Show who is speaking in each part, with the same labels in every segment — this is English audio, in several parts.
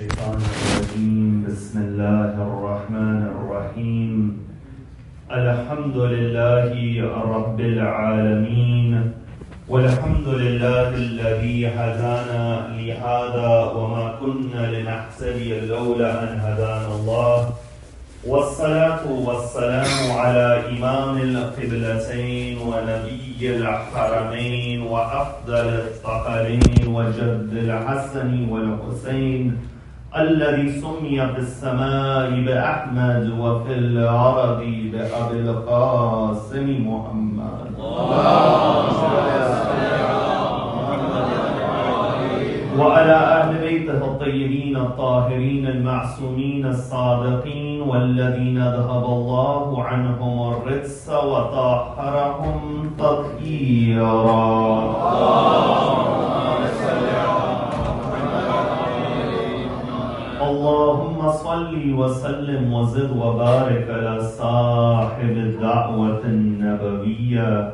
Speaker 1: الشيطان الرجيم بسم الله الرحمن الرحيم الحمد لله رب العالمين والحمد لله الذي هدانا لهذا وما كنا لنهتدي لولا أن هدانا الله والصلاة والسلام على إمام القبلتين ونبي الحرمين وأفضل الثقلين وجد الحسن والحسين الذي سمي في السماء بأحمد وفي الأرض بأبي القاسم محمد وعلى أهل بيته الطيبين الطاهرين المعصومين الصادقين والذين ذهب الله عنهم الرجس وطهرهم تطهيرا اللهم صل وسلم وزد وبارك على صاحب الدعوة النبوية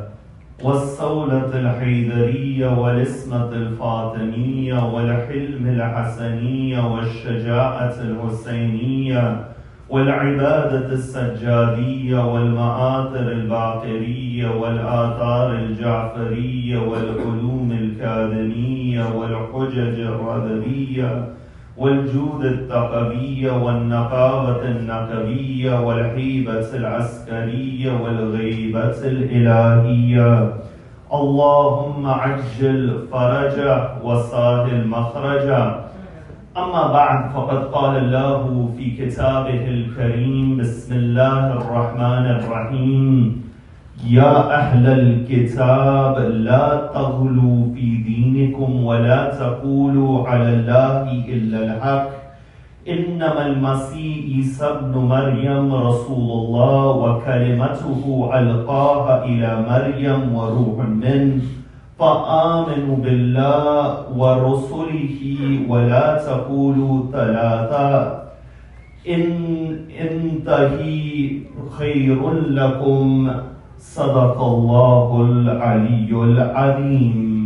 Speaker 1: والصولة الحيدرية والاسمة الفاطمية والحلم الحسنية والشجاعة الحسينية والعبادة السجادية والمآثر الباقرية والآثار الجعفرية والعلوم الكاذمية والحجج الرذبية والجود الثقبية والنقابة النقبية والحيبة العسكرية والغيبة الإلهية اللهم عجل فرجه وسهل مخرجه أما بعد فقد قال الله في كتابه الكريم بسم الله الرحمن الرحيم يا أهل الكتاب لا تغلوا في دينكم ولا تقولوا على الله إلا الحق إنما المسيح عيسى ابن مريم رسول الله وكلمته ألقاها إلى مريم وروح منه فآمنوا بالله ورسله ولا تقولوا ثلاثة انتهي خير لكم صدق الله العلي العظيم.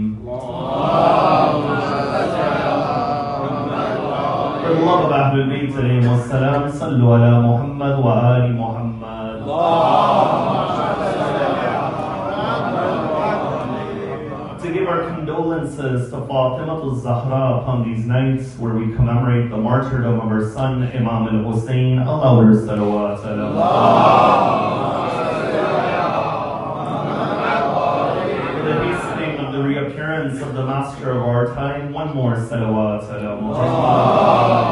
Speaker 1: For the love of Ahlul Bayt alayhim wassalam, sallu ala Muhammad wa ali Muhammad. To give our condolences to Fatima al-Zahra upon these nights where we commemorate the martyrdom of her son Imam al-Hussein, Allah wa salawat ala the reappearance of the master of our time, one more salawat ala Muhammad.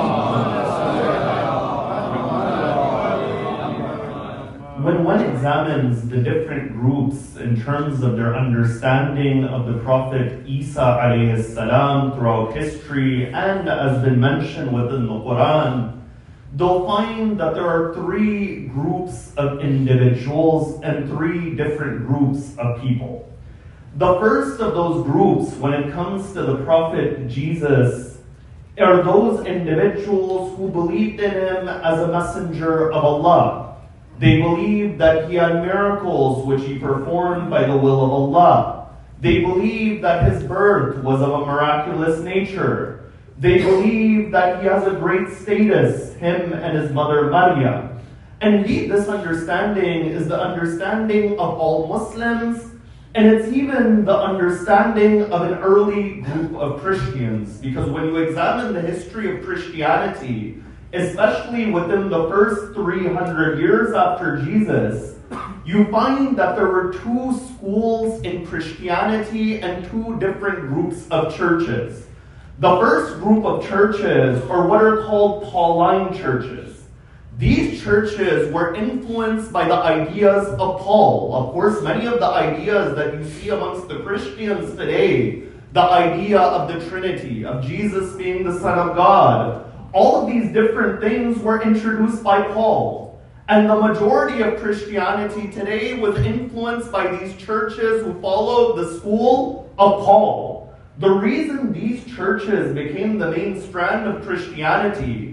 Speaker 1: When one examines the different groups in terms of their understanding of the Prophet Isa alayhi salam throughout history and as been mentioned within the Quran, they'll find that there are three groups of individuals and three different groups of people. The first of those groups, when it comes to the Prophet Jesus, are those individuals who believed in him as a messenger of Allah. They believed that he had miracles which he performed by the will of Allah. They believed that his birth was of a miraculous nature. They believed that he has a great status, him and his mother Maryam. And indeed, this understanding is the understanding of all Muslims. And it's even the understanding of an early group of Christians, because when you examine the history of Christianity, especially within the first 300 years after Jesus, you find that there were two schools in Christianity and two different groups of churches. The first group of churches are what are called Pauline churches. These churches were influenced by the ideas of Paul. Of course, many of the ideas that you see amongst the Christians today, the idea of the Trinity, of Jesus being the Son of God, all of these different things were introduced by Paul. And the majority of Christianity today was influenced by these churches who followed the school of Paul. The reason these churches became the main strand of Christianity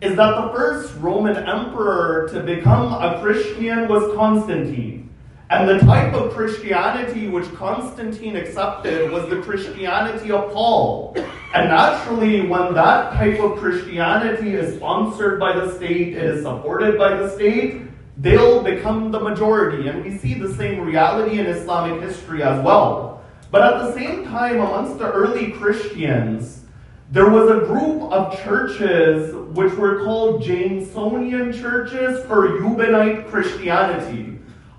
Speaker 1: is that the first Roman emperor to become a Christian was Constantine. And the type of Christianity which Constantine accepted was the Christianity of Paul. And naturally, when that type of Christianity is sponsored by the state, it is supported by the state, they'll become the majority. And we see the same reality in Islamic history as well. But at the same time, amongst the early Christians, there was a group of churches which were called Jamesonian churches or Eubonite Christianity.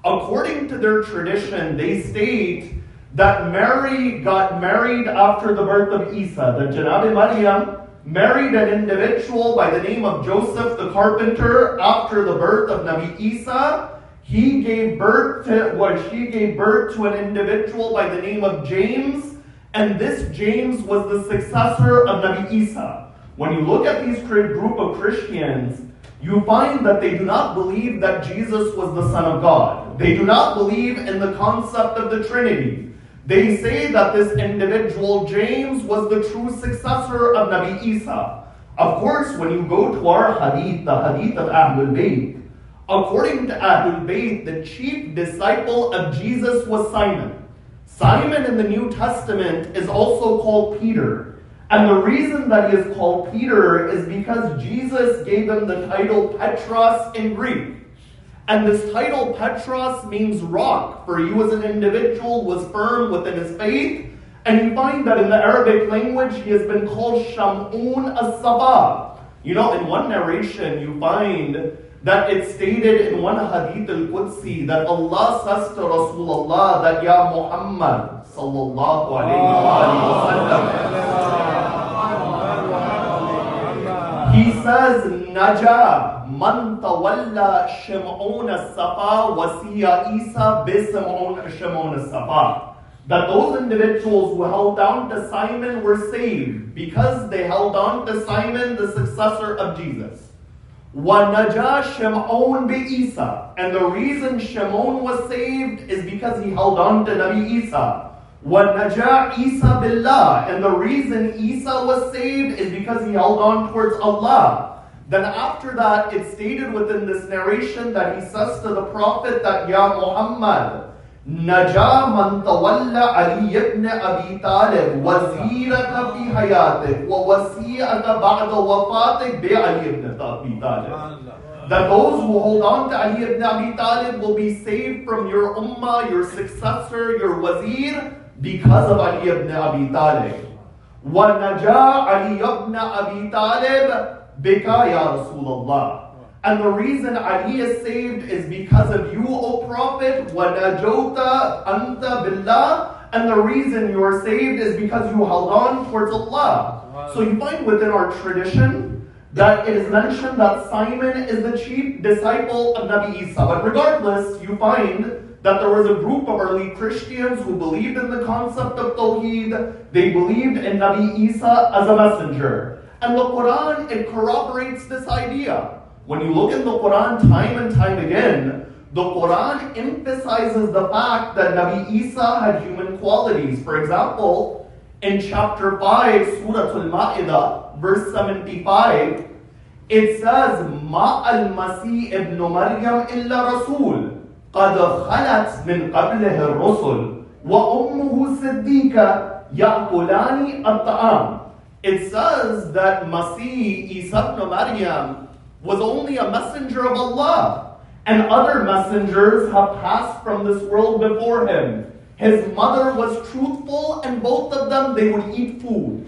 Speaker 1: According to their tradition, they state that Mary got married after the birth of Isa. That Janabi Maryam married an individual by the name of Joseph the carpenter after the birth of Nabi Isa. She gave birth to an individual by the name of James, and this James was the successor of Nabi Isa. When you look at these group of Christians, you find that they do not believe that Jesus was the Son of God. They do not believe in the concept of the Trinity. They say that this individual, James, was the true successor of Nabi Isa. Of course, when you go to our hadith, the hadith of Ahlul Bayt, according to Ahlul Bayt, the chief disciple of Jesus was Simon. Simon in the New Testament is also called Peter. And the reason that he is called Peter is because Jesus gave him the title Petros in Greek. And this title Petros means rock, for he was an individual who was firm within his faith. And you find that in the Arabic language, he has been called Shamun as-Sabah. You know, in one narration, you find that it's stated in one hadith al-Qudsi that Allah says to Rasulullah that Ya Muhammad sallallahu alayhi wa sallam. He says, Naja man tawalla Shim'un as-Safa wasiya Isa Shim'un as-Safa. That those individuals who held on to Simon were saved because they held on to Simon, the successor of Jesus. Wa naja Shim'un bi Isa. And the reason Shim'un was saved is because he held on to Nabi Isa. وَنَجَا Isa billah. And the reason Isa was saved is because he held on towards Allah. Then after that, it's stated within this narration that he says to the Prophet that, Ya Muhammad, نَجَا مَنْ تَوَلَّ عَلِيَّ ibn Abi Talib وَزِيرَكَ فِي حَيَاتِكَ وَوَسِيئَكَ بَعْدَ وَفَاتِكَ بِعَلِيِّ ibn Abi Talib. That those who hold on to Ali ibn Abi Talib will be saved from your ummah, your successor, your wazir, because of Ali ibn Abi Talib. وَنَجَا عَلِيَّ ibn Abi Talib بِكَ يَا رَسُولَ اللَّهِ. And the reason Ali is saved is because of you, O Prophet. وَنَجَوْتَ أَنْتَ بِاللَّهِ. And the reason you are saved is because you held on towards Allah. So you find within our tradition that it is mentioned that Simon is the chief disciple of Nabi Isa. But regardless, you find that there was a group of early Christians who believed in the concept of Tawheed. They believed in Nabi Isa as a messenger. And the Quran, it corroborates this idea. When you look in the Quran time and time again, the Quran emphasizes the fact that Nabi Isa had human qualities. For example, in chapter 5, Surah Al-Ma'idah, verse 75, it says, مَا الْمَسِيحِ ابْنُ مَرْيَمْ إِلَّا رَسُولٌ قَدْ خَلَتْ مِنْ قَبْلِهِ الرُّسُلُ وَأُمُّهُ صِدِّيقَةٌ يَأْكُلَانِ الطَّعَامَ. It says that Masih, Isa ibn Maryam, was only a messenger of Allah. And other messengers have passed from this world before him. His mother was truthful, and both of them, they would eat food.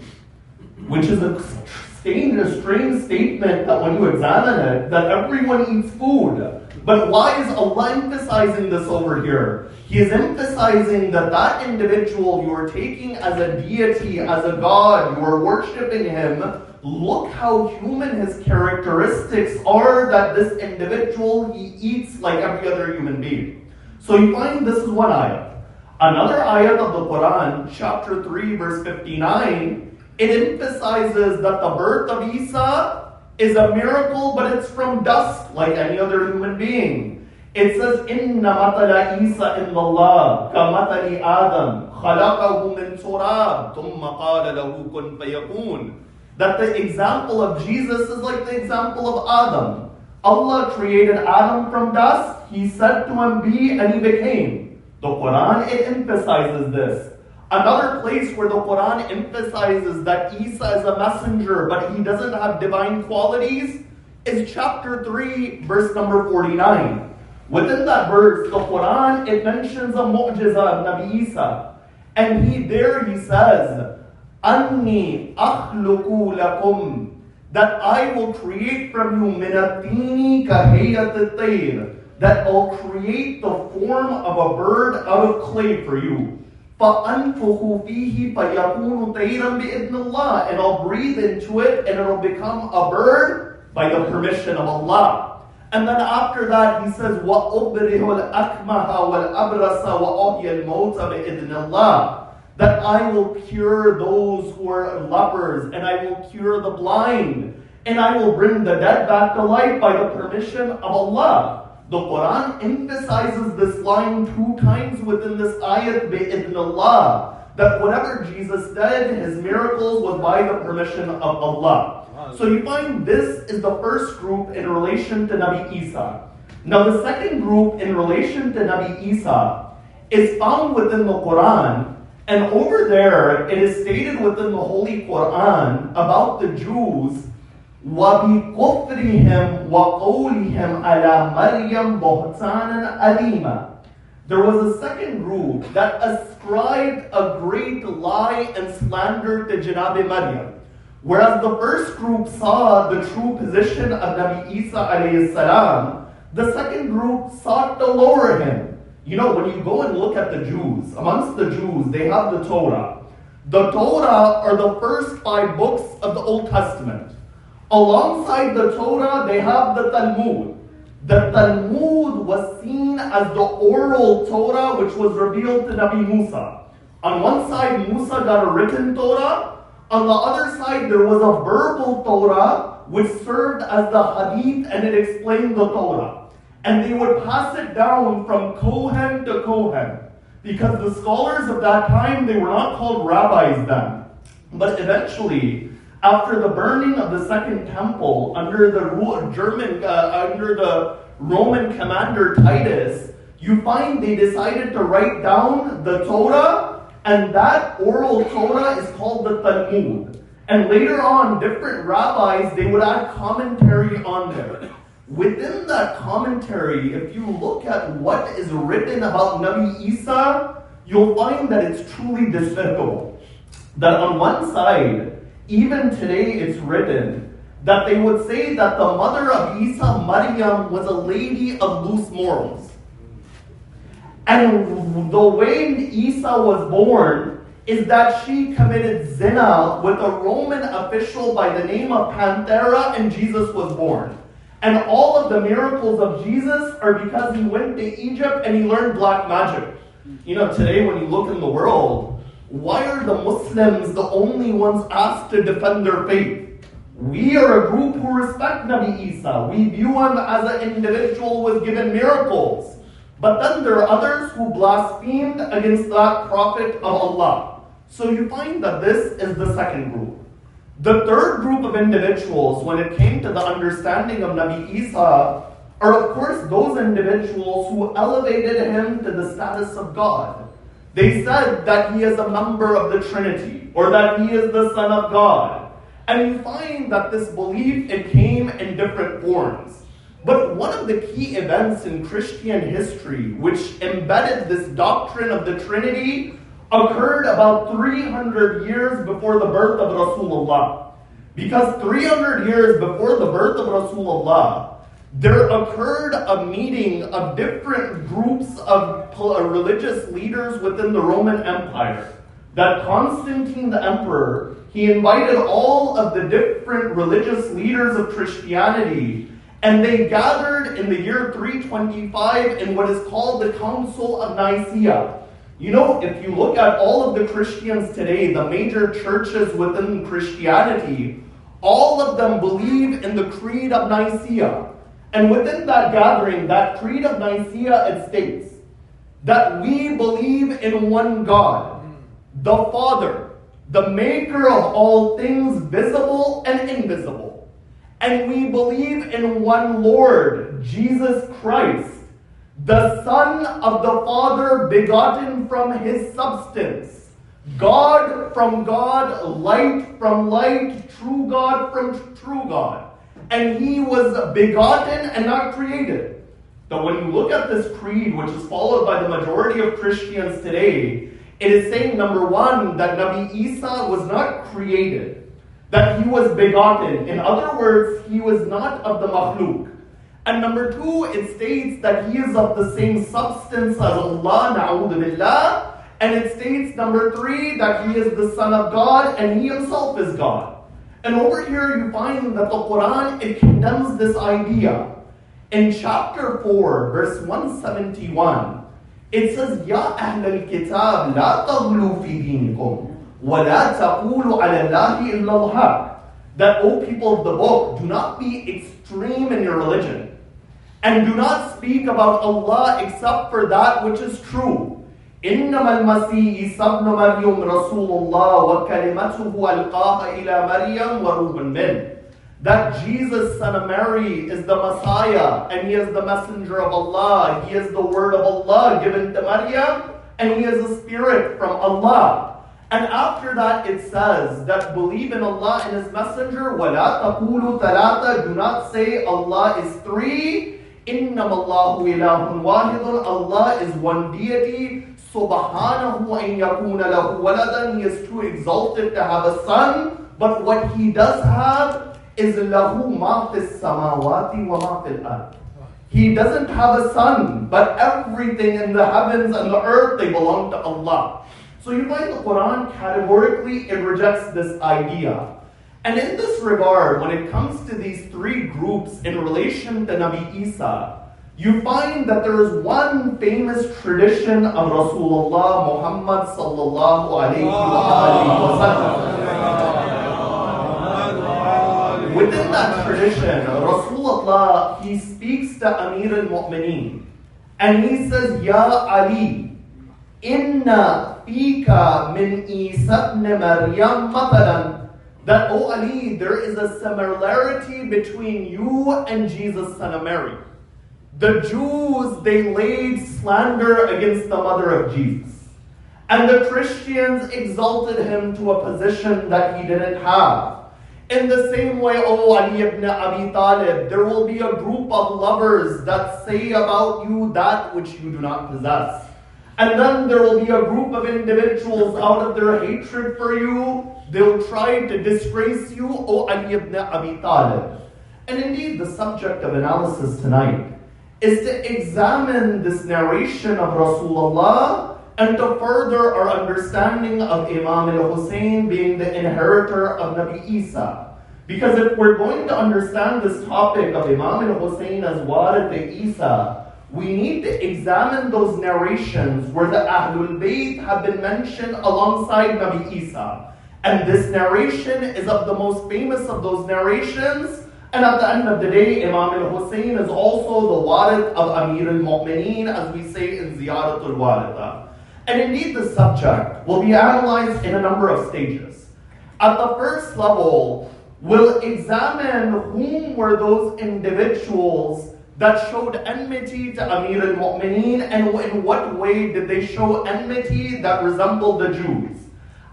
Speaker 1: Which is a strange statement that when you examine it, that everyone eats food. But why is Allah emphasizing this over here? He is emphasizing that that individual you are taking as a deity, as a God, you are worshipping him. Look how human his characteristics are, that this individual, he eats like every other human being. So you find this is one ayat. Another ayat of the Quran, chapter 3, verse 59, it emphasizes that the birth of Isa is a miracle, but it's from dust, like any other human being. It says, إِنَّ مَثَلَ عِيسَى إِنَّ اللَّهِ كَمَثَلِ آدَمَ خَلَقَهُ مِنْ تُرَابٍ ثُمَّ قَالَ لَهُ كُنْ فَيَكُونُ. That the example of Jesus is like the example of Adam. Allah created Adam from dust. He said to him, be, and he became. The Quran, it emphasizes this. Another place where the Quran emphasizes that Isa is a messenger, but he doesn't have divine qualities, is chapter 3, verse number 49. Within that verse, the Quran, it mentions a mu'jiza of Nabi Isa. And he says, Anni akhluqu lakum, that I will create from you minatini kahiyat at-tayr, that I'll create the form of a bird out of clay for you. فَأَنْفُخُ فِيهِ فَيَكُونُ طَيْرًا بِإِذْنِ اللَّهِ, and I'll breathe into it and it'll become a bird by the permission of Allah. And then after that he says, وَأُبْرِهُ الْأَكْمَهَ وَالْأَبْرَسَ وَأُحْيِي الْمَوْتَ بِإِذْنِ اللَّهِ, that I will cure those who are lepers, and I will cure the blind, and I will bring the dead back to life by the permission of Allah. The Quran emphasizes this line 2 times within this ayat, bi'idhnillah, that whatever Jesus did, his miracles was by the permission of Allah. So you find this is the first group in relation to Nabi Isa. Now the second group in relation to Nabi Isa is found within the Quran, and over there it is stated within the Holy Quran about the Jews, وَبِكُفْرِهِمْ وَقَوْلِهِمْ عَلَى مَرْيَمْ بُهْتَانًا عَظِيمًا. There was a second group that ascribed a great lie and slander to Janabi Maryam. Whereas the first group saw the true position of Nabi Isa alayhi salam, the second group sought to lower him. You know, when you go and look at the Jews, amongst the Jews, they have the Torah. The Torah are the first 5 books of the Old Testament. Alongside the Torah, they have the Talmud. The Talmud was seen as the oral Torah which was revealed to Nabi Musa. On one side, Musa got a written Torah. On the other side, there was a verbal Torah which served as the Hadith, and it explained the Torah. And they would pass it down from Kohen to Kohen. Because the scholars of that time, they were not called rabbis then. But eventually, after the burning of the Second Temple under the Roman commander Titus, you find they decided to write down the Torah, and that oral Torah is called the Talmud. And later on, different rabbis, they would add commentary on there. Within that commentary, if you look at what is written about Nabi Isa, you'll find that it's truly despicable. That on one side, even today it's written that they would say that the mother of Isa, Maryam, was a lady of loose morals. And the way Isa was born is that she committed zina with a Roman official by the name of Panthera, and Jesus was born. And all of the miracles of Jesus are because he went to Egypt and he learned black magic. You know, today when you look in the world, why are the Muslims the only ones asked to defend their faith? We are a group who respect Nabi Isa. We view him as an individual who was given miracles. But then there are others who blasphemed against that prophet of Allah. So you find that this is the second group. The third group of individuals, when it came to the understanding of Nabi Isa, are of course those individuals who elevated him to the status of God. They said that he is a member of the Trinity, or that he is the Son of God. And you find that this belief, it came in different forms. But one of the key events in Christian history which embedded this doctrine of the Trinity occurred about 300 years before the birth of Rasulullah. Because 300 years before the birth of Rasulullah, there occurred a meeting of different groups of religious leaders within the Roman Empire. That Constantine the Emperor, he invited all of the different religious leaders of Christianity, and they gathered in the year 325 in what is called the Council of Nicaea. You know, if you look at all of the Christians today, the major churches within Christianity, all of them believe in the Creed of Nicaea. And within that gathering, that Creed of Nicaea, it states that we believe in one God, the Father, the maker of all things visible and invisible, And we believe in one Lord, Jesus Christ, the Son of the Father, begotten from his substance, God from God, light from light, true God from true God. And he was begotten and not created. Now when you look at this creed, which is followed by the majority of Christians today, it is saying, number one, that Nabi Isa was not created, that he was begotten. In other words, he was not of the makhluk. And number two, it states that he is of the same substance as Allah, na'udhu billah. And it states, number three, that he is the Son of God and he himself is God. And over here you find that the Quran, it condemns this idea. In chapter 4, verse 171, it says, Ya Ahl al-Kitab, la taghlu fi dinikum. وَلَا تَقُولُوا عَلَى اللَّهِ إِلَّا الْحَقِّ. That, O people of the book, do not be extreme in your religion, and do not speak about Allah except for that which is true. إِنَّمَا الْمَسِيحِ عِيسَى ابْنُ مَرْيَمَ رَسُولُ اللَّهِ وَكَلِمَتُهُ أَلْقَاهَا إِلَى مَرْيَمَ وَرُوحٌ مِّنْهُ. That Jesus, son of Mary, is the Messiah, and he is the messenger of Allah. He is the word of Allah given to Maryam, and he is a spirit from Allah. And after that it says that believe in Allah and his messenger. وَلَا تَقُولُوا ثَلَاثَ. Do not say Allah is three. إِنَّمَا اللَّهُ إِلَهٌ وَاحِدٌ. Allah is one deity. سُبْحَانَهُ أَن يَكُونَ لَهُ وَلَدًا. He is too exalted to have a son. But what he does have is لَهُ مَا فِي السَّمَاوَاتِ وَمَا فِي الْأَرْضِ. He doesn't have a son, but everything in the heavens and the earth, they belong to Allah. So you find the Quran categorically, it rejects this idea. And in this regard, when it comes to these three groups in relation to Nabi Isa, you find that there is one famous tradition of Rasulullah Muhammad sallallahu alayhi wa sallam. Within that tradition, Rasulullah, he speaks to Amir al-Mu'mineen, and he says, Ya Ali, Inna fika min Isa ibn Maryam matalan. That, O Ali, there is a similarity between you and Jesus, son of Mary. The Jews, they laid slander against the mother of Jesus. And the Christians exalted him to a position that he didn't have. In the same way, O Ali ibn Abi Talib, there will be a group of lovers that say about you that which you do not possess. And then there will be a group of individuals out of their hatred for you, they'll try to disgrace you, O Ali ibn Abi Talib. And indeed, the subject of analysis tonight is to examine this narration of Rasulullah and to further our understanding of Imam al-Hussein being the inheritor of Nabi Isa. Because if we're going to understand this topic of Imam al-Hussein as Warid Isa, we need to examine those narrations where the Ahlul Bayt have been mentioned alongside Nabi Isa. And this narration is of the most famous of those narrations. And at the end of the day, Imam al-Hussein is also the Warid of Amir al-Mu'mineen, as we say in Ziyaratul Waritha. And indeed, the subject will be analyzed in a number of stages. At the first level, we'll examine whom were those individuals that showed enmity to Amir al-Mu'mineen, and in what way did they show enmity that resembled the Jews.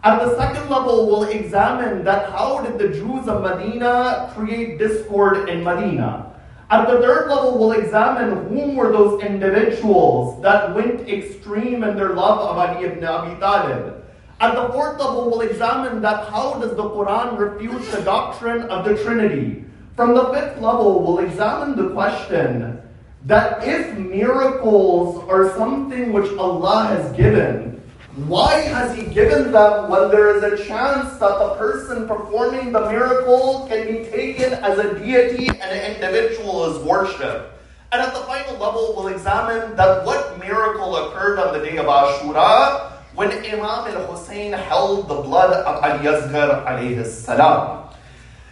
Speaker 1: At the second level, we'll examine that how did the Jews of Medina create discord in Medina. At the third level, we'll examine whom were those individuals that went extreme in their love of Ali ibn Abi Talib. At the fourth level, we'll examine that how does the Quran refute the doctrine of the Trinity. From the fifth level, we'll examine the question that if miracles are something which Allah has given, why has He given them when there is a chance that the person performing the miracle can be taken as a deity and an individual is worshipped? And at the final level, we'll examine that what miracle occurred on the day of Ashura when Imam al-Hussein held the blood of al-Yazghar alayhi salam.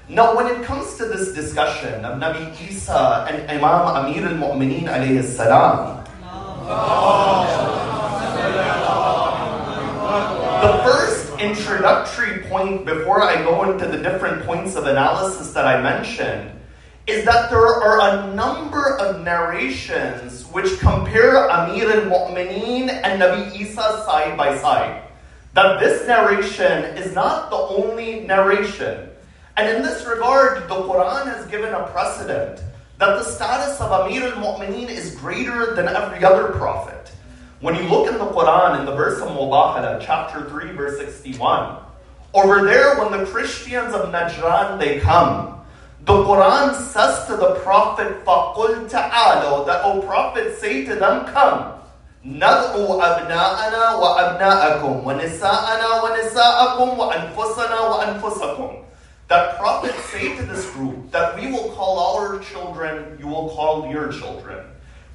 Speaker 1: Now, when it comes to this discussion of Nabi Isa and Imam Amir al-Mu'mineen alayhi salam, the first introductory point before I go into the different points of analysis that I mentioned is that there are a number of narrations which compare Amir al-Mu'mineen and Nabi Isa side by side. That this narration is not the only narration. And in this regard, the Quran has given a precedent that the status of Amir al-Mu'mineen is greater than every other prophet. When you look in the Quran, in the verse of Mubahala, chapter 3, verse 61, over there when the Christians of Najran, they come, the Quran says to the Prophet, فَقُلْ تَعَالَوْا, that, O Prophet, say to them, come. نَدْعُوا أَبْنَاءَنَا وَأَبْنَاءَكُمْ وَنِسَاءَنَا وَنِسَاءَكُمْ وَأَنفُسَنَا وَأَنفُسَكُمْ. That Prophet say to this group that we will call our children, you will call your children.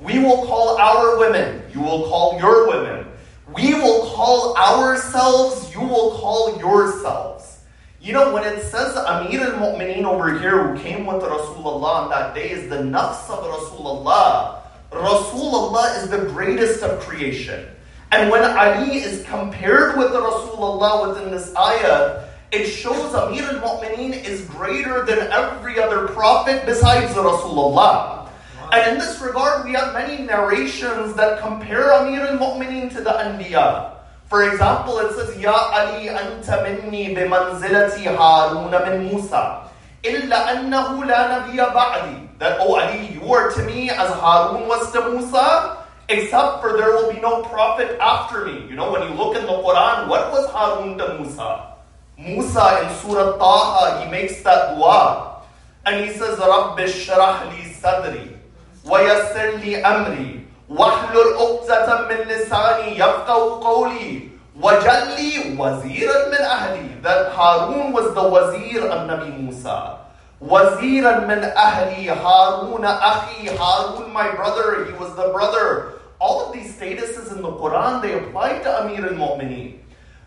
Speaker 1: We will call our women, you will call your women. We will call ourselves, you will call yourselves. You know, when it says Amir al-Mu'mineen over here who came with Rasulullah on that day is the nafs of Rasulullah. Rasulullah is the greatest of creation. And when Ali is compared with the Rasulullah within this ayah, it shows Amir al-Mu'mineen is greater than every other prophet besides the Rasulullah. And in this regard, we have many narrations that compare Amir al-Mu'mineen to the Anbiya. For example, it says, Ya Ali anta minni bimanzilati Haruna min Musa, illa annahu la nabiyya ba'di. That, oh Ali, you are to me as Harun was to Musa, except for there will be no prophet after me. You know, when you look in the Quran, what was Harun to Musa? Musa in Surah Taha, he makes that dua. And he says, Rabbi shrah li sadri, wa yassir li amri, wahlul uqdatan min lisani yafqahu qawli, wajalli waziran min ahli. That Harun was the wazir of Nabi Musa. Waziran min ahli, Harun akhi, Harun my brother, he was the brother. All of these statuses in the Quran, they apply to Amir al-Mu'mineen.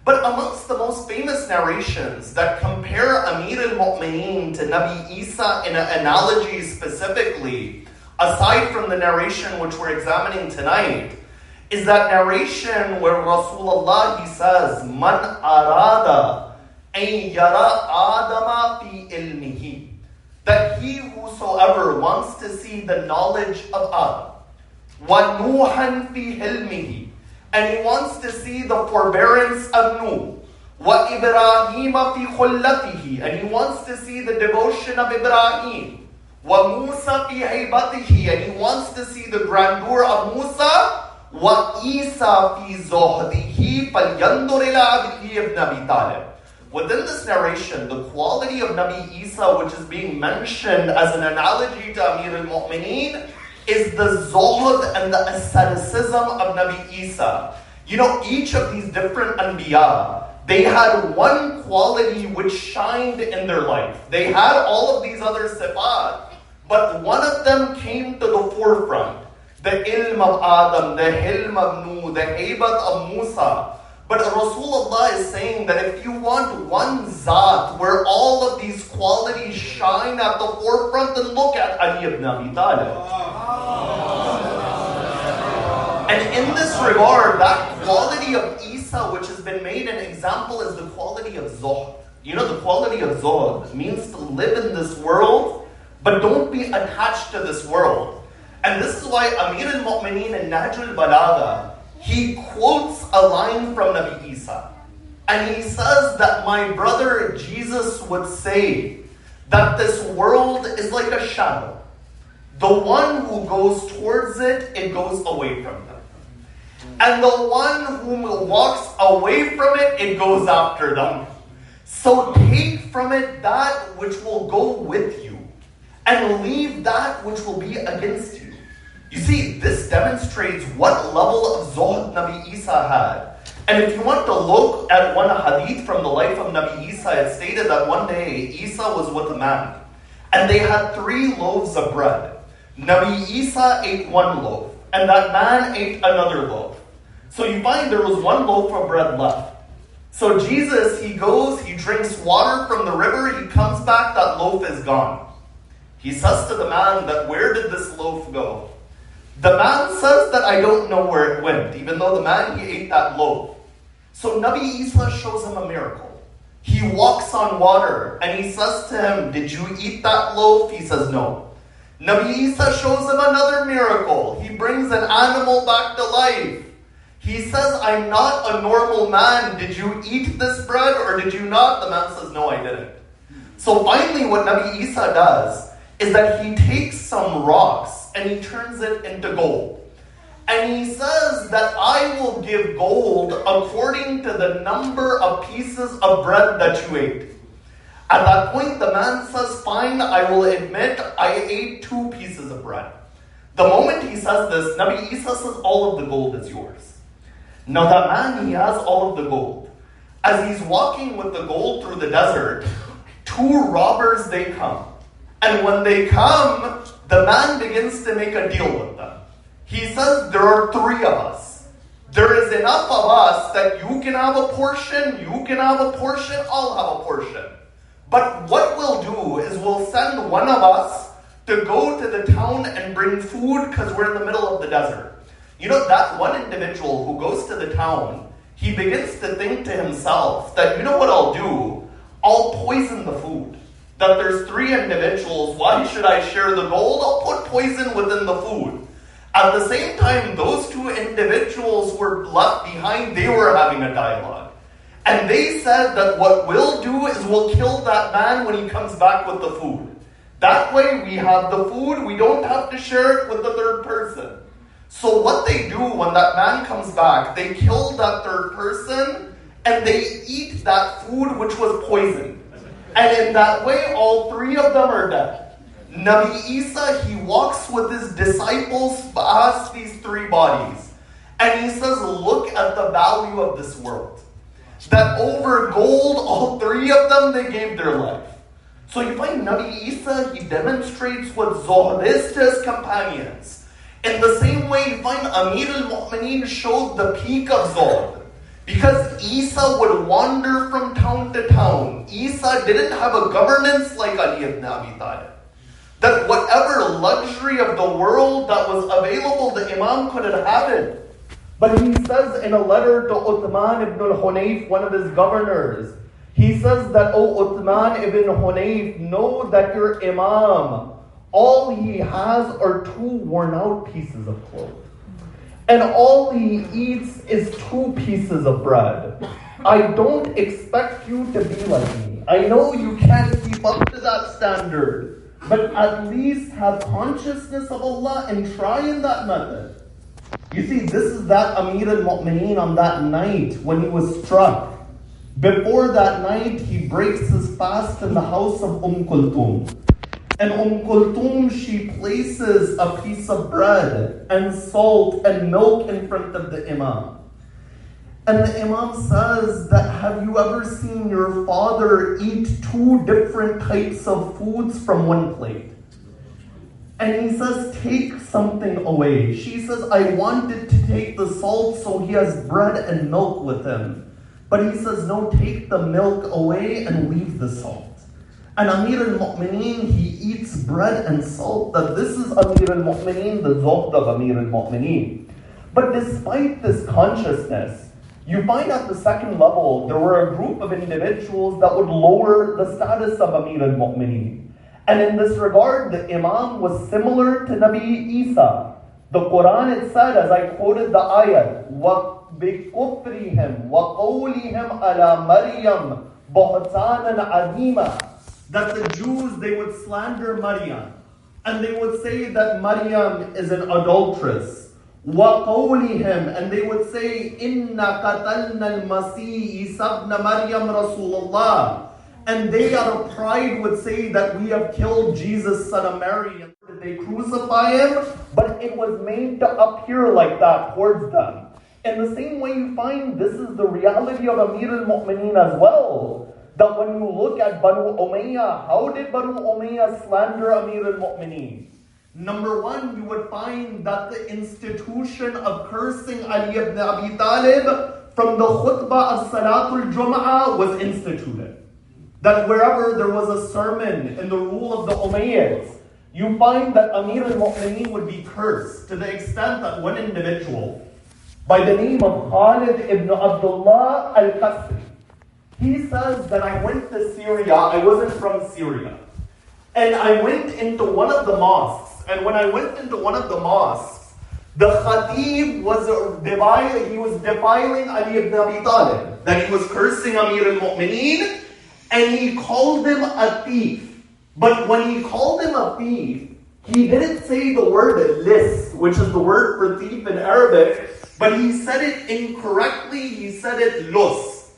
Speaker 1: But amongst the most famous narrations that compare Amir al-Mu'mineen to Nabi Isa in an analogy specifically, aside from the narration which we're examining tonight, is that narration where Rasulullah, he says, Man arada an yara adama fi ilmihi. That he whosoever wants to see the knowledge of Adam, wa nuhan fi hilmihi, and he wants to see the forbearance of Nuh, wa Ibrahim fi khullatihi, and he wants to see the devotion of Ibrahim, wa Musa fi haybatihi, and he wants to see the grandeur of Musa, wa Isa fi zuhdihi falyandur ila abdihi ibn Abi Talib. Within this narration, the quality of Nabi Isa, which is being mentioned as an analogy to Amir al-Mu'mineen, is the zuhd and the asceticism of Nabi Isa. You know, each of these different anbiya, they had one quality which shined in their life. They had all of these other sifat, but one of them came to the forefront. The ilm of Adam, the hilm of Nuh, the haybat of Musa. But Rasulullah is saying that if you want one zat where all of these qualities shine at the forefront, then look at Ali ibn Abi Talib. And in this regard, that quality of Isa, which has been made an example, is the quality of zuhd. You know, the quality of zuhd means to live in this world, but don't be attached to this world. And this is why Amir al-Mu'mineen in Nahj al-Balagha, he quotes a line from Nabi Isa. And he says that my brother Jesus would say that this world is like a shadow. The one who goes towards it, it goes away from them. And the one who walks away from it, it goes after them. So take from it that which will go with you, and leave that which will be against you. You see, this demonstrates what level of zuhd Nabi Isa had. And if you want to look at one hadith from the life of Nabi Isa, it stated that one day Isa was with a man, and they had 3 loaves of bread. Nabi Isa ate 1 loaf, and that man ate another loaf. So you find there was 1 loaf of bread left. So Jesus, he goes, he drinks water from the river, he comes back, that loaf is gone. He says to the man that, where did this loaf go? The man says that I don't know where it went, even though the man, he ate that loaf. So Nabi Isa shows him a miracle. He walks on water, and he says to him, did you eat that loaf? He says, no.
Speaker 2: Nabi Isa shows him another miracle. He brings an animal back to life. He says, I'm not a normal man. Did you eat this bread or did you not? The man says, no, I didn't. So finally what Nabi Isa does is that he takes some rocks and he turns it into gold. And he says that I will give gold according to the number of pieces of bread that you ate. At that point, the man says, fine, I will admit I ate 2 pieces of bread. The moment he says this, Nabi Isa says, all of the gold is yours. Now that man, he has all of the gold. As he's walking with the gold through the desert, 2 robbers, they come. And when they come, the man begins to make a deal with them. He says, there are 3 of us. There is enough of us that you can have a portion, you can have a portion, I'll have a portion. But what we'll do is we'll send one of us to go to the town and bring food because we're in the middle of the desert. You know, that one individual who goes to the town, he begins to think to himself that, you know what I'll do? I'll poison the food. That there's 3 individuals, why should I share the gold? I'll put poison within the food. At the same time, those 2 individuals were left behind, they were having a dialogue. And they said that what we'll do is we'll kill that man when he comes back with the food. That way we have the food, we don't have to share it with the 3rd person. So what they do when that man comes back, they kill that 3rd person and they eat that food which was poisoned. And in that way, all 3 of them are dead. Nabi Isa, he walks with his disciples past these 3 bodies. And he says, look at the value of this world. That over gold, all 3 of them, they gave their life. So you find Nabi Isa, he demonstrates what Zuhd is to his companions. In the same way, you find Amir al-Mu'mineen showed the peak of Zuhd. Because Isa would wander from town to town. Isa didn't have a governance like Ali ibn Abi Talib. That whatever luxury of the world that was available, the Imam couldn't have it. But he says in a letter to Uthman ibn al-Hunayf, one of his governors, he says that, O Uthman ibn Hunayf, know that your Imam, all he has are 2 worn out pieces of clothes. And all he eats is 2 pieces of bread. I don't expect you to be like me. I know you can't keep up to that standard. But at least have consciousness of Allah and try in that method. You see, this is that Amir al-Mu'mineen on that night when he was struck. Before that night, he breaks his fast in the house of Kulthum. And Kulthum, she places a piece of bread and salt and milk in front of the Imam. And the Imam says that, have you ever seen your father eat 2 different types of foods from one plate? And he says, take something away. She says, I wanted to take the salt so he has bread and milk with him. But he says, no, take the milk away and leave the salt. And Amir al-Mu'mineen, he eats bread and salt. That this is Amir al-Mu'mineen, the Zuhd of Amir al-Mu'mineen. But despite this consciousness, you find at the 2nd level, there were a group of individuals that would lower the status of Amir al-Mu'mineen. And in this regard, the Imam was similar to Nabi Isa. The Quran, it said, as I quoted the ayat, وَبِكُفْرِهِمْ وَقَوْلِهِمْ عَلَى مَرْيَمْ بُهْتَانًا عَظِيمًا. That the Jews, they would slander Maryam. And they would say that Maryam is an adulteress. وَقَوْلِهِمْ, and they would say, إِنَّ قَتَلْنَا الْمَسِيحِ إِسَى ابْنَ مَرْيَمْ رَسُولَ اللَّهِ. And they out of pride would say that we have killed Jesus, son of Mary. And they crucify him, but it was made to appear like that towards them. In the same way you find this is the reality of Amir al-Mu'mineen as well. That when you look at Banu Umayyah, how did Banu Umayyah slander Amir al-Mu'mineen? Number 1, you would find that the institution of cursing Ali ibn Abi Talib from the khutbah of Salatul Jum'ah was instituted. That wherever there was a sermon in the rule of the Umayyads, you find that Amir al-Mu'mineen would be cursed to the extent that one individual by the name of Khalid ibn Abdullah al-Qasri, he says that I went to Syria, I wasn't from Syria, and I went into one of the mosques mosques. And when I went into one of the mosques, the khatib was defiling Ali ibn Abi Talib. That he was cursing Amir al-Mu'mineen, and he called him a thief. But when he called him a thief, he didn't say the word lis, which is the word for thief in Arabic, but he said it incorrectly. He said it lus.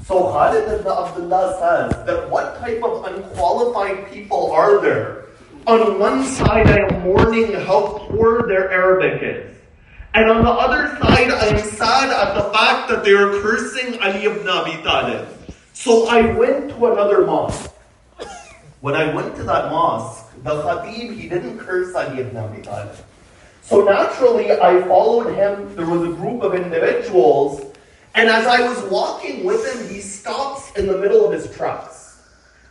Speaker 2: So Khalid ibn Abdullah says that what type of unqualified people are there? On one side, I am mourning how poor their Arabic is. And on the other side, I am sad at the fact that they are cursing Ali ibn Abi Talib. So I went to another mosque. When I went to that mosque, the khatib, he didn't curse Ali ibn Abi Talib. So naturally, I followed him. There was a group of individuals. And as I was walking with him, he stops in the middle of his tracks.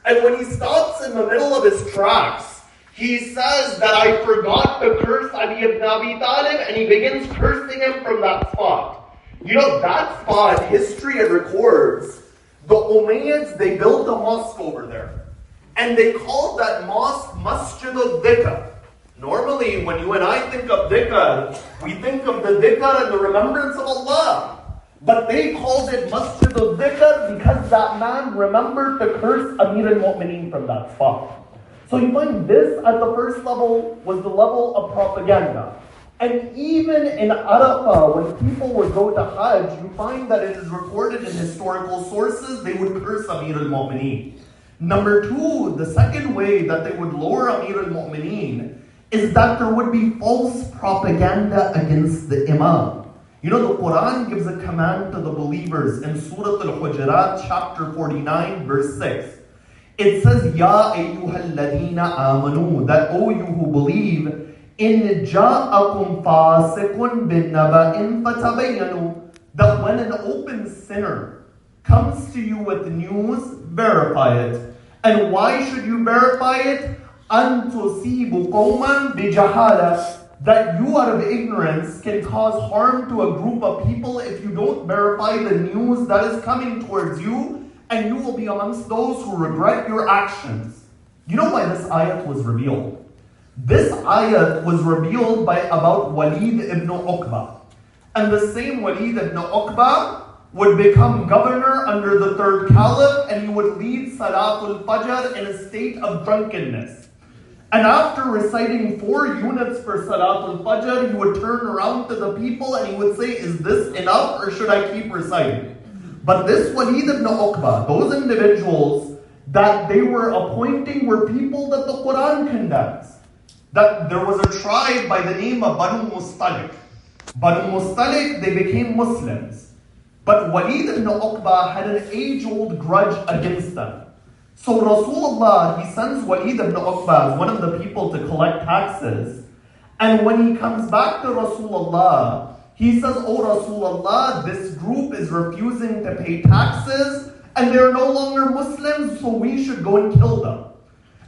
Speaker 2: And when he stops in the middle of his tracks, he says that I forgot to curse Ali ibn Abi Talib, and he begins cursing him from that spot. You know, that spot, history it records, the Umayyads, they built a mosque over there. And they called that mosque Masjid al-Dhikr. Normally, when you and I think of dhikr, we think of the dhikr and the remembrance of Allah. But they called it Masjid al-Dhikr because that man remembered to curse Amir al-Mu'mineen from that spot. So you find this at the first level was the level of propaganda. And even in Arafah, when people would go to Hajj, you find that it is recorded in historical sources, they would curse Amir al-Mu'mineen. Number two, the second way that they would lower Amir al-Mu'mineen is that there would be false propaganda against the Imam. You know, the Quran gives a command to the believers in Surah Al-Hujurat, chapter 49, verse 6. It says, Ya ayyuhal ladina amanu, that O you who believe, in ja'akum fasiqun bin naba'in fatabayyanu, that when an open sinner comes to you with news, verify it. And why should you verify it? An tusibu qawman bijahala, that you out of ignorance can cause harm to a group of people if you don't verify the news that is coming towards you, and you will be amongst those who regret your actions. You know why this ayat was revealed? This ayat was revealed by about Walid ibn Uqba. And the same Walid ibn Uqba would become governor under the third caliph, and he would lead Salatul Fajr in a state of drunkenness. And after reciting 4 units for Salatul Fajr, he would turn around to the people and he would say, is this enough or should I keep reciting? But this Walid ibn Uqba, those individuals that they were appointing were people that the Quran condemns. That there was a tribe by the name of Banu Mustalik. Banu Mustalik, they became Muslims. But Walid ibn Uqba had an age-old grudge against them. So Rasulullah, he sends Walid ibn Uqba as one of the people to collect taxes. And when he comes back to Rasulullah, he says, Oh Rasulullah, this group is refusing to pay taxes and they're no longer Muslims, so we should go and kill them.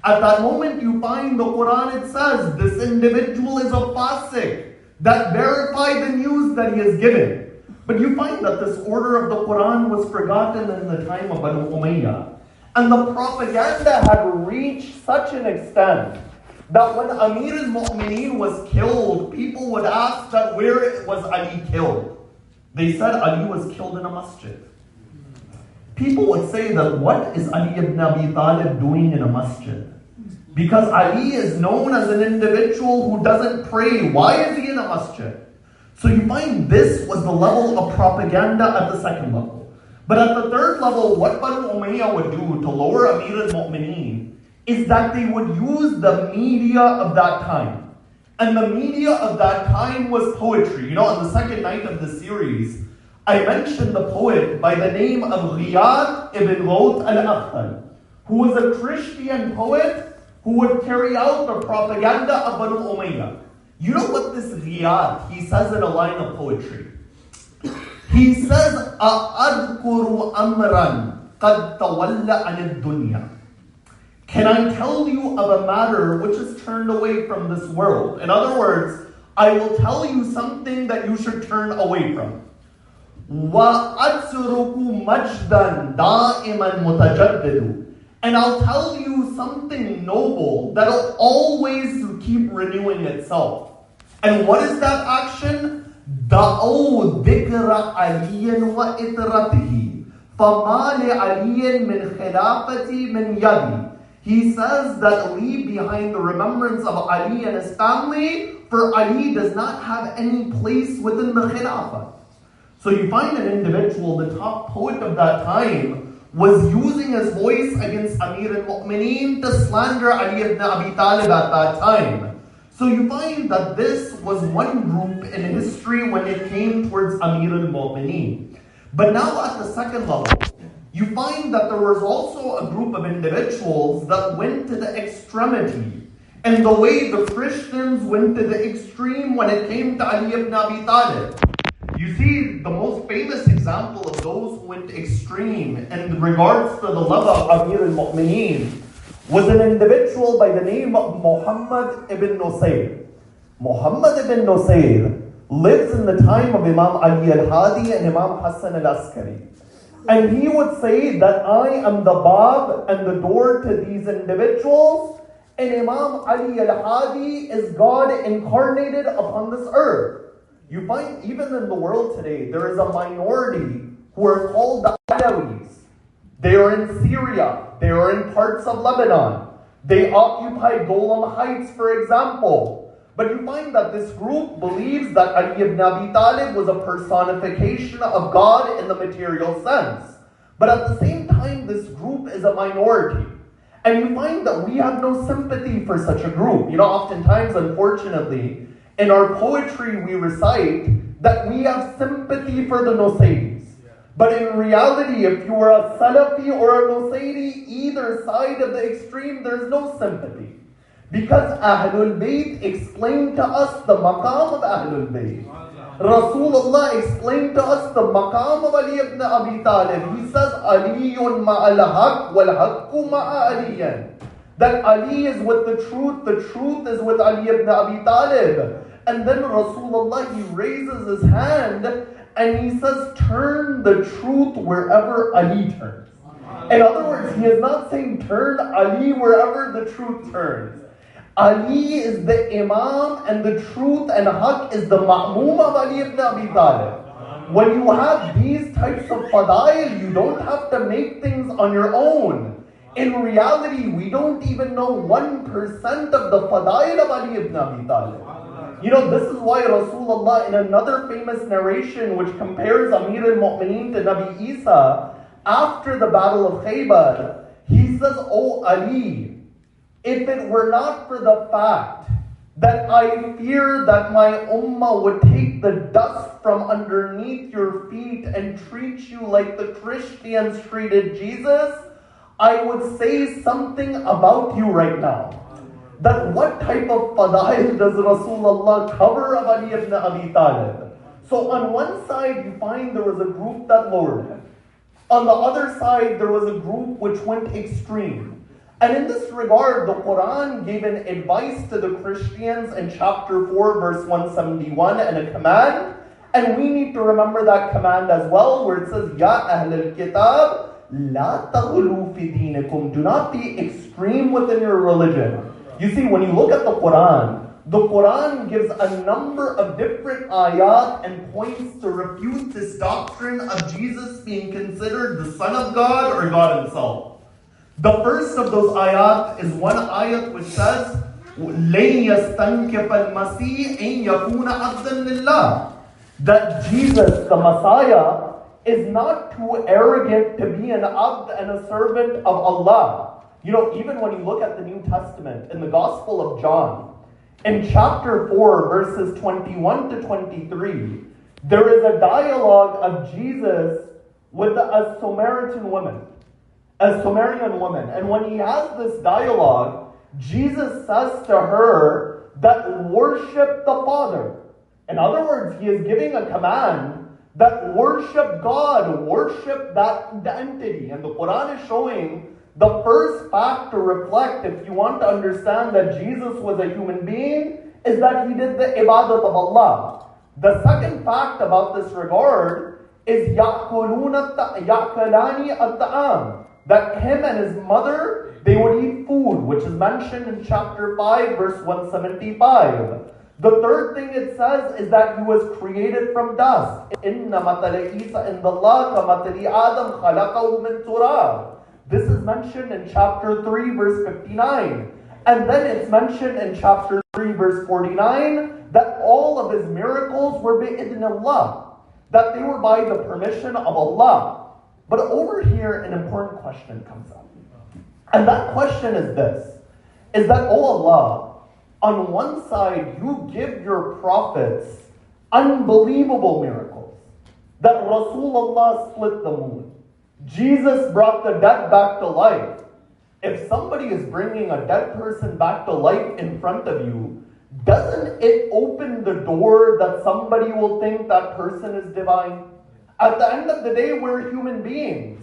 Speaker 2: At that moment, you find the Quran, it says, this individual is a fasiq that verified the news that he has given. But you find that this order of the Quran was forgotten in the time of Banu Umayyah. And the propaganda had reached such an extent that when Amir al-Mu'mineen was killed, people would ask that where was Ali killed? They said Ali was killed in a masjid. People would say that what is Ali ibn Abi Talib doing in a masjid? Because Ali is known as an individual who doesn't pray. Why is he in a masjid? So you find this was the level of propaganda at the second level. But at the third level, what Banu Umayyah would do to lower Amir al-Mu'mineen is that they would use the media of that time. And the media of that time was poetry. You know, on the second night of the series, I mentioned the poet by the name of Riyad ibn Ghawth al-Akhtal, who was a Christian poet who would carry out the propaganda of Banu Umayyah. You know what this Riyad, he says in a line of poetry. He says, أَأَذْكُرُ أَمْرًا قَدْ تَوَلَّ عَنِ الدُّنْيَا. Can I tell you of a matter which is turned away from this world? In other words, I will tell you something that you should turn away from. وَأَتْرُكُ مَجْدًا دَائِمًا مُتَجَدِّدُ. And I'll tell you something noble that'll always keep renewing itself. And what is that action? دَعُوا ذِكْرَ عَلِيٍّ وَإِثْرَتِهِ فَمَا لِعَلِيٍّ مِنْ خِلَافَةِ مِنْ يَدِي. He says that leave behind the remembrance of Ali and his family, for Ali does not have any place within the Khilafah. So you find an individual, the top poet of that time, was using his voice against Amir al-Mu'mineen to slander Ali ibn Abi Talib at that time. So you find that this was one group in history when it came towards Amir al-Mu'mineen. But now at the second level, you find that there was also a group of individuals that went to the extremity. And the way the Christians went to the extreme when it came to Ali ibn Abi Talib. You see, the most famous example of those who went extreme in regards to the love of Amir al-Mu'mineen was an individual by the name of Muhammad ibn Nusayr. Muhammad ibn Nusayr lives in the time of Imam Ali al-Hadi and Imam Hassan al-Askari. And he would say that I am the Bab and the door to these individuals, and Imam Ali al-Hadi is God incarnated upon this earth. You find even in the world today, there is a minority who are called the Alawis. They are in Syria. They are in parts of Lebanon. They occupy Golan Heights, for example. But you find that this group believes that Ali ibn Abi Talib was a personification of God in the material sense. But at the same time, this group is a minority. And you find that we have no sympathy for such a group. You know, oftentimes, unfortunately, in our poetry we recite that we have sympathy for the Nusayris. But in reality, if you are a Salafi or a Nusayri, either side of the extreme, there's no sympathy. Because Ahlul Bayt explained to us the maqam of Ahlul Bayt. Rasulullah explained to us the maqam of Ali ibn Abi Talib. He says, Aliyun ma'al haq wal haqqu ma'a aliyan. That Ali is with the truth is with Ali ibn Abi Talib. And then Rasulullah, he raises his hand and he says, turn the truth wherever Ali turns. In other words, he is not saying turn Ali wherever the truth turns. Ali is the Imam and the truth and Haqq is the Ma'moom of Ali ibn Abi Talib. When you have these types of fadail, you don't have to make things on your own. In reality, we don't even know 1% of the fadail of Ali ibn Abi Talib. You know, this is why Rasulullah, in another famous narration which compares Amir al-Mu'mineen to Nabi Isa, after the battle of Khaybar, he says, O Ali, if it were not for the fact that I fear that my ummah would take the dust from underneath your feet and treat you like the Christians treated Jesus, I would say something about you right now. That what type of fadail does Rasulullah cover of Ali ibn Abi Talib? So on one side you find there was a group that lowered him. On the other side there was a group which went extreme. And in this regard, the Quran gave an advice to the Christians in chapter 4, verse 171, and a command. And we need to remember that command as well, where it says, Ya Ahl al-Kitab, la taghlu fi dinikum. Do not be extreme within your religion. You see, when you look at the Quran gives a number of different ayat and points to refute this doctrine of Jesus being considered the Son of God or God Himself. The first of those ayat is one ayat which says, لَن يَسْتَنْكِفَ الْمَسِيحِ إِن يَكُونَ عَبْدًا لِلَّهِ. That Jesus, the Messiah, is not too arrogant to be an abd and a servant of Allah. You know, even when you look at the New Testament, in the Gospel of John, in chapter 4, verses 21 to 23, there is a dialogue of Jesus with a Samaritan woman. A Sumerian woman. And when he has this dialogue, Jesus says to her that worship the Father. In other words, he is giving a command that worship God, worship that entity. And the Quran is showing the first fact to reflect, if you want to understand that Jesus was a human being, is that he did the ibadat of Allah. The second fact about this regard is يَأْكُلَانِ الطَّعَامِ.
Speaker 3: that him and his mother, they would eat food, which is mentioned in chapter 5, verse 175. The third thing it says is that he was created from dust. Inna matala Isa indallah ka matali Adam khalaqahu min turab. This is mentioned in chapter 3, verse 59. And then it's mentioned in chapter 3, verse 49, that all of his miracles were bi'idnillah, that they were by the permission of Allah. But over here, an important question comes up. And that question is this, is that, oh Allah, on one side, you give your prophets unbelievable miracles. That Rasulullah split the moon. Jesus brought the dead back to life. If somebody is bringing a dead person back to life in front of you, doesn't it open the door that somebody will think that person is divine? At the end of the day, we're human beings.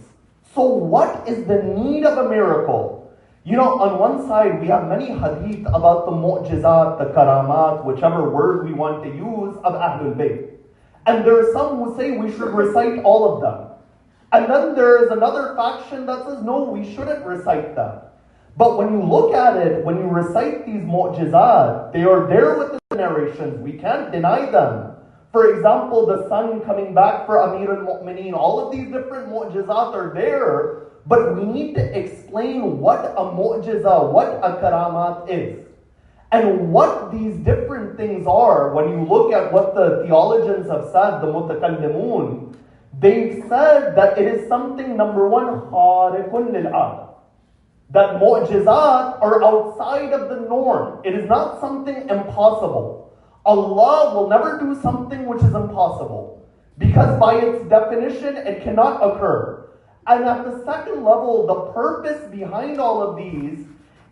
Speaker 3: So what is the need of a miracle? You know, on one side, we have many hadith about the mu'jizat, the karamat, whichever word we want to use, of Ahlul Bayt. And there are some who say we should recite all of them. And then there is another faction that says, no, we shouldn't recite them. But when you look at it, when you recite these mu'jizat, they are there with the narrations. We can't deny them. For example, the sun coming back for Amir al-Mu'mineen, all of these different mu'jizat are there, but we need to explain what a mu'jiza, what a karamat is. And what these different things are, when you look at what the theologians have said, the mutakallimun, they've said that it is something, number one, khariqun lil'ad. That mu'jizat are outside of the norm. It is not something impossible. Allah will never do something which is impossible, because by its definition, it cannot occur. And at the second level, the purpose behind all of these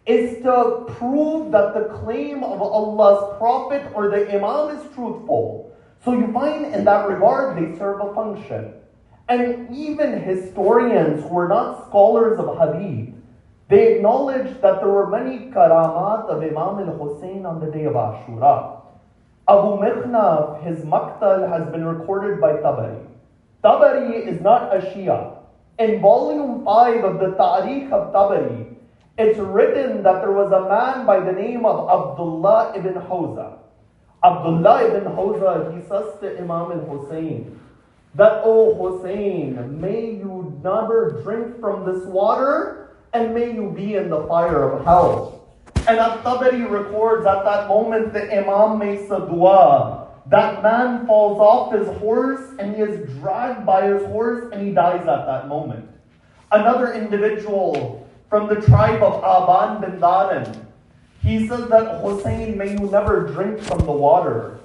Speaker 3: is to prove that the claim of Allah's Prophet or the Imam is truthful. So you find in that regard, they serve a function. And even historians who are not scholars of hadith, they acknowledge that there were many karamat of Imam al-Hussein on the day of Ashura. Abu Mikhnaf, his maqtal has been recorded by Tabari. Tabari is not a Shia. In volume 5 of the Tariq of Tabari, it's written that there was a man by the name of Abdullah ibn Hawza. Abdullah ibn Hawza, he says to Imam al-Hussein, that, oh Hussein, may you never drink from this water, and may you be in the fire of hell. And At-Tabari records at that moment the Imam makes a dua. That man falls off his horse and he is dragged by his horse and he dies at that moment. Another individual from the tribe of Aban bin Daran, he says that, Hussein, may you never drink from the water.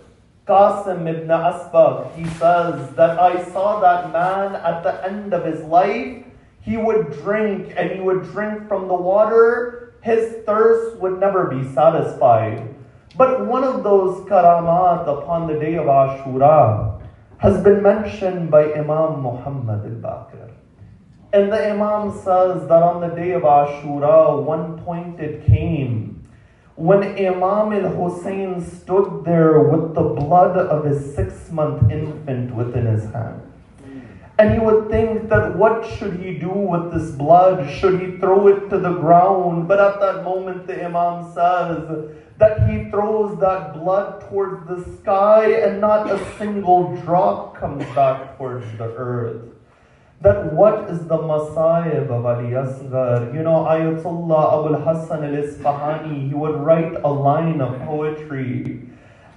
Speaker 3: Qasim ibn Asbaq, he says that I saw that man at the end of his life, he would drink and he would drink from the water. His thirst would never be satisfied. But one of those karamat upon the day of Ashura has been mentioned by Imam Muhammad al-Baqir. And the Imam says that on the day of Ashura, one point it came when Imam al-Hussein stood there with the blood of his 6-month infant within his hand. And he would think that what should he do with this blood? Should he throw it to the ground? But at that moment the Imam says that he throws that blood towards the sky and not a single drop comes back towards the earth. That what is the masayib of Ali Asghar? You know, Ayatollah Abul Hassan al-Isfahani, he would write a line of poetry.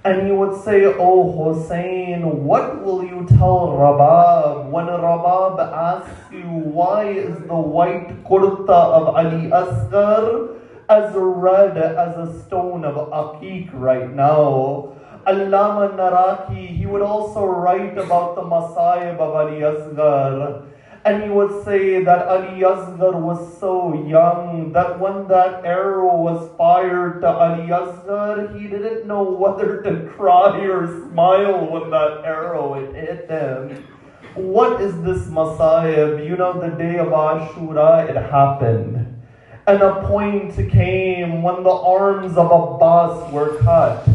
Speaker 3: And he would say, oh Hussein, what will you tell Rabab when Rabab asks you, why is the white kurta of Ali Asghar as red as a stone of Aqiq right now? Allama Naraki, he would also write about the masayib of Ali Asghar. And he would say that Ali Asghar was so young that when that arrow was fired to Ali Asghar, he didn't know whether to cry or smile when that arrow hit him. What is this masayib? You know, the day of Ashura, it happened. And a point came when the arms of Abbas were cut.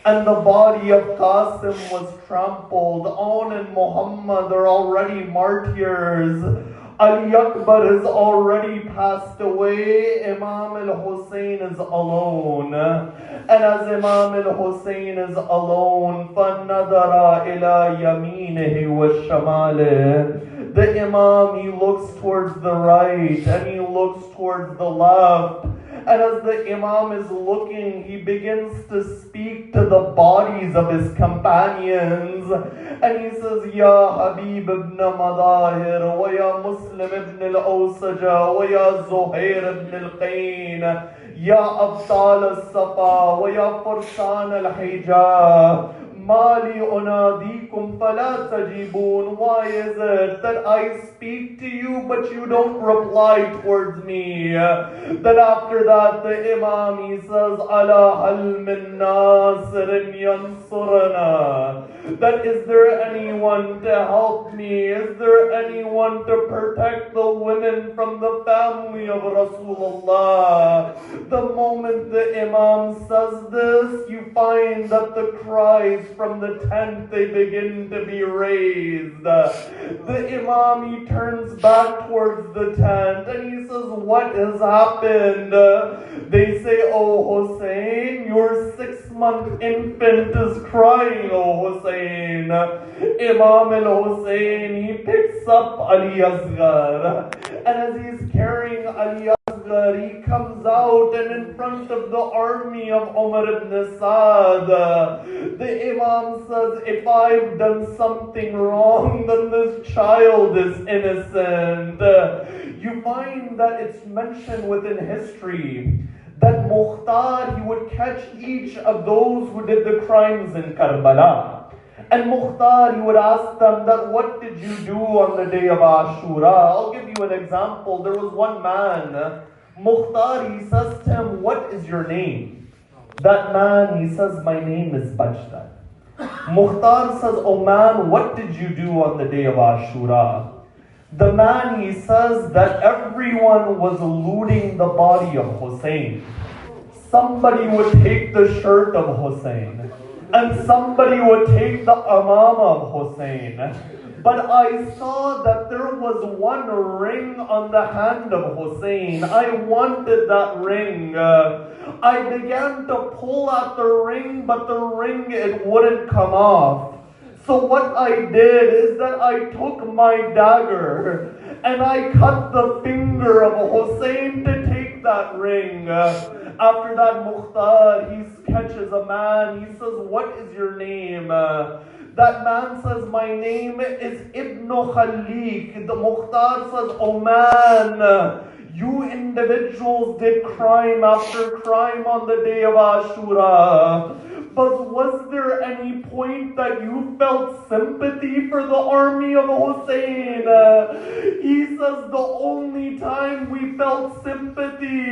Speaker 3: And the body of Qasim was trampled on, and Muhammad are already martyrs. Ali Akbar has already passed away. Imam al-Hussein is alone. And as Imam al-Hussein is alone, فَنَظَرَ إِلَى يَمِينِهِ وَالشَّمَالِ. The Imam, he looks towards the right and he looks towards the left. And as the Imam is looking, he begins to speak to the bodies of his companions. And he says, Ya Habib ibn Madahir, wa ya Muslim ibn al-Awsaja, wa ya Zuhair ibn al-Qayn, Ya Abdal al-Safa, wa ya Fursan al-Hijab. Mali unadikum fala tajibun. Why is it that I speak to you but you don't reply towards me? Then after that the Imam, he says, Ala hal min nasirin yansurana. That is there anyone to help me? Is there anyone to protect the women from the family of Rasulullah? The moment the Imam says this, you find that the cries from the tent, they begin to be raised. The Imam, he turns back towards the tent and he says, what has happened? They say, oh Hussein, your 6-month infant is crying, oh Hussein. Imam al-Hussein, he picks up Ali Asghar, and as he's carrying Ali Asghar, he comes out and in front of the army of Umar ibn Saad, the Imam says, if I've done something wrong, then this child is innocent. You find that it's mentioned within history that Mukhtar, he would catch each of those who did the crimes in Karbala. And Mukhtar, he would ask them that, what did you do on the day of Ashura? I'll give you an example. There was one man, Mukhtar, he says to him, what is your name? That man, he says, my name is Bajdan. Mukhtar says, oh man, what did you do on the day of Ashura? The man, he says that everyone was looting the body of Hussein. Somebody would take the shirt of Hussein, and somebody would take the amama of Hussein. But I saw that there was one ring on the hand of Hussein. I wanted that ring. I began to pull at the ring, but the ring, it wouldn't come off. So what I did is that I took my dagger and I cut the finger of Hussein to take that ring. After that, Mukhtar, he catches a man. He says, what is your name? That man says, my name is Ibn Khalik. The Mukhtar says, oh man, you individuals did crime after crime on the day of Ashura. But was there any point that you felt sympathy for the army of Hussein? He says the only time we felt sympathy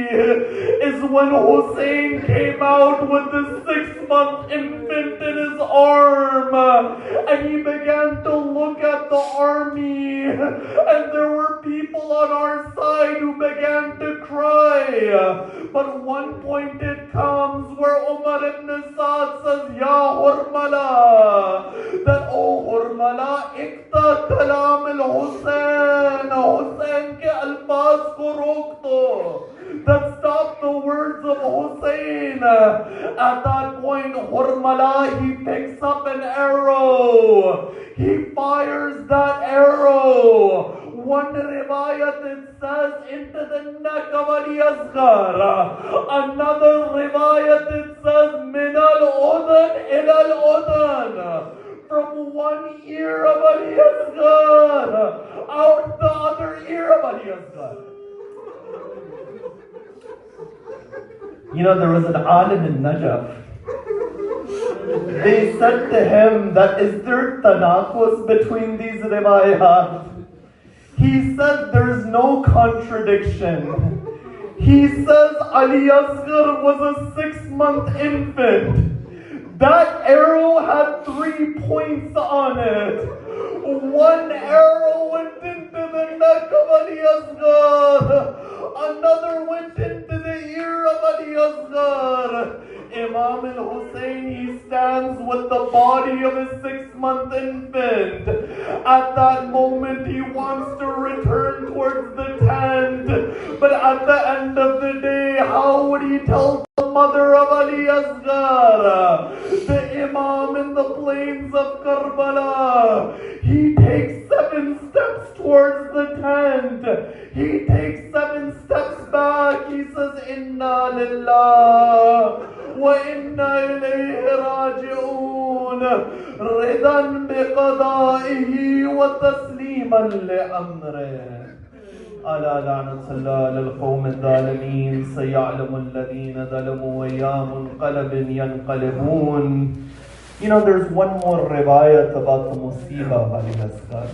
Speaker 3: is when Hussein came out with the 6-month infant in his arm. And he began to look at the army. And there were people on our side who began to cry. But one point it comes where Umar ibn Saad says, Ya Hurmala, that oh Hurmala, ikta kalam al-Hussein, Hussein ke alfaz ko rok do, that stop the words of Hussein. At that point, Hurmala, he picks up an arrow. He fires that arrow. One riwayat, it says, into the neck of Ali Asghar. Another riwayat, it says, min al-udan ila al-udan. From one ear of Ali Asghar out the other ear of Ali Asghar. You know, there was an alim in Najaf. They said to him that, is there tanaqus between these riwayat? He said there's no contradiction. He says Ali Asghar was a 6-month infant. That arrow had 3 points on it. One arrow went into the neck of Ali Asghar. Another went into the ear of Ali Asghar. Imam al-Hussein, he stands with the body of his 6-month infant. At that moment, he wants to return towards the tent. But at the end of the day, how would he tell the mother of Ali Asghar? The Imam in the plains of Karbala, he takes 7 steps towards the tent. He takes 7 steps back. He says, Inna lillah wa inna ilayhi raji'un, ridan biqada'ihi wa tasliman li'amrih. ألا لعنة الله للقوم الظالمين سيعلم الذين ظلموا ويا منقلب ينقلبون. You know, there's one more riwayat about the musibah of Ali Asghar.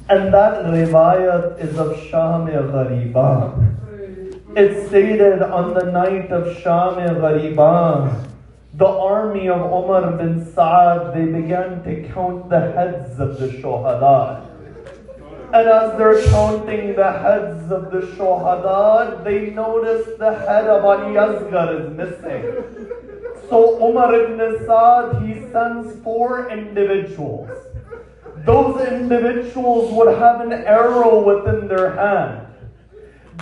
Speaker 3: And that riwayat is of Sham-e Ghariba. It's stated on the night of Sham-e Ghariba, the army of Umar bin Sa'ad, they began to count the heads of the shuhada. And as they're counting the heads of the shuhada, they notice the head of Ali Asghar is missing. So Umar ibn Sa'ad, he sends 4 individuals. Those individuals would have an arrow within their hand.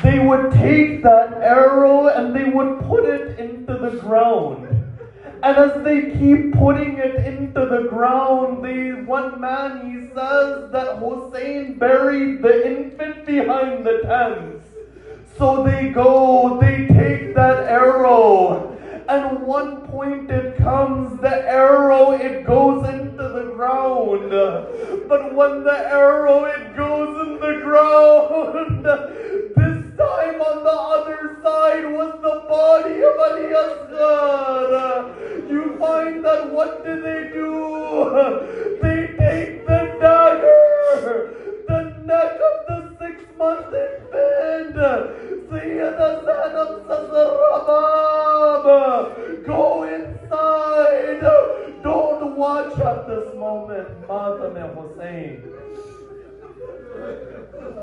Speaker 3: They would take that arrow and they would put it into the ground. And as they keep putting it into the ground, one man, he says that Hussein buried the infant behind the tents. So they take that arrow, and one point it comes, the arrow, it goes into the ground. But when the arrow, it goes in the ground, this time on the other side was the body of Ali Asghar. You find that what do? They take the dagger, the neck of the 6-month infant. Sayyida Zainab says, Rabba,